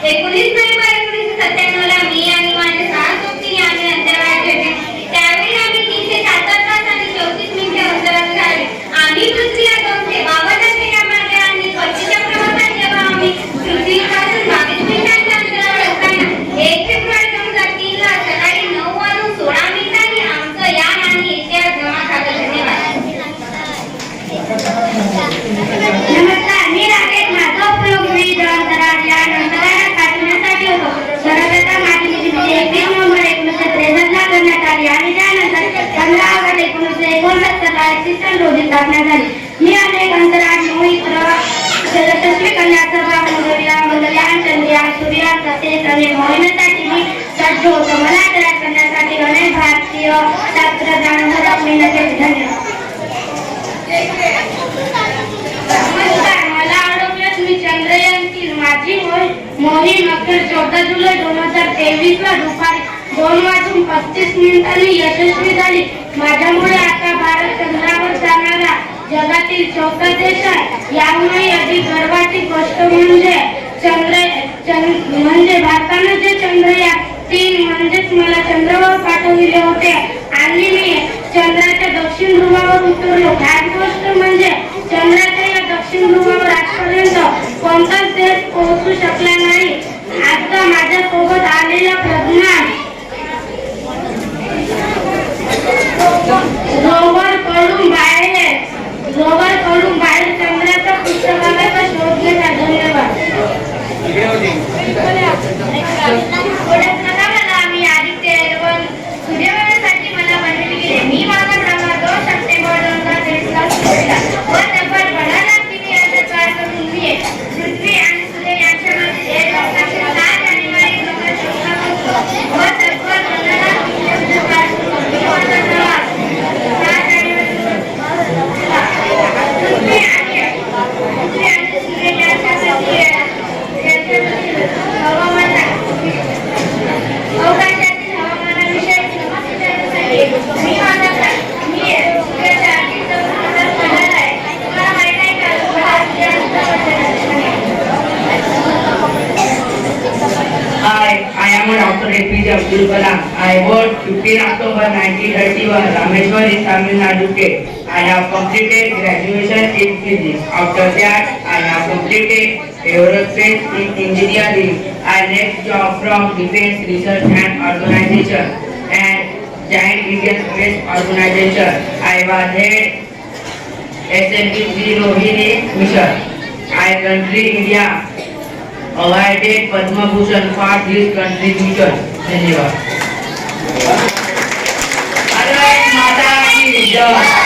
1997 ला मी आणि माझे सहसोबती आम्ही अंतराळात गेले. त्यावेळी आम्ही 307 तास आणि 34 मिनिटे अंतराळात घालवले. आम्ही पृथ्वीला 252 फेऱ्या मारल्या आणि परतीच्या प्रवासात जेव्हा आम्ही पृथ्वीपासून 22 मिनिटांच्या अंतरावर असताना 1 फेब्रुवारी 2003 ला सकाळी 9:16 आमचं यान आणि इतिहास जमा झाला. धन्यवाद. नमस्कार, मी राकेश. माझा उपयोग विविध अंतराळ यान अंतराळात पाठवण्यासाठी होतो. सर्वप्रथम माझी निर्मिती 21 नोव्हेंबर 1963 ला करण्यात आली आणि त्यानंतर 15 ऑगस्ट 1969 ला एक्सिस्टन रोजी स्थापना झाली. मी अनेक अंतराळ मोहीम प्रवास यशस्वी करण्याचा भाग मंगळयान, चंद्रयान, सूर्ययान तसेच अनेक मोहिमेसाठी मी सज्ज होतो. मला अंतराळ करण्यासाठी अनेक भारतीय शास्त्रज्ञांवर मेहनत केली. धन्यवाद. नमस्कार, मला आरोग्यात मी चंद्रयान-3 माझी मोहीम अखेर 14 जुलै 2023 ला दुपारी 2:35 यशस्वी झाली. माझ्यामुळे आता भारत चंद्रावर जाणारा जगातील 4था देश आहे. यामुळे अधिक गर्वाची गोष्ट म्हणजे भारताने जे चंद्रयान-3 म्हणजेच मला चंद्रावर पाठविले होते आणि मी चंद्राच्या दक्षिण ध्रुवावर उतरलो. खास गोष्ट म्हणजे चंद्राच्या या दक्षिण ध्रुवावर आजपर्यंत कोणताच देश पोहोचू शकला नाही. आता माझ्या सोबत आलेल्या प्रज्ञान रोवर कडून बाहेर चंद्राच्या पृष्ठभागाचा शोध घेतला. धन्यवाद. मी आदित्य एरवन सूर्यवनासाठी मला बनविले गेले. मी माझा क्रमांक 2 सप्टेंबर 2023 ला सुरू केला व तब्बल 12 लाख किलोमीटर पार करून मी पृथ्वी आणि सूर्य यांच्या मध्ये 6 जानेवारी 2014 पोहोचलो व तब्बल 15 लाख किलोमीटर पार करून मी माझा प्रवास 6 जानेवारी 2014 पृथ्वी आणि सूर्य यांच्यासाठी अवकाशातील हवामानाविषयी मी I am Dr. APJ Abdul Kalam. I born 15 October 1931, Rameshwari, Tamil Nadu. I have completed graduation in physics. After that, I have completed aerospace in engineering. I left job from Defense Research and Organization and Giant Indian Space Organization. I was head SLV Rohini mission. I country India awarded Padma Bhushan for his contribution. धन्यवाद. भारत माता की जय.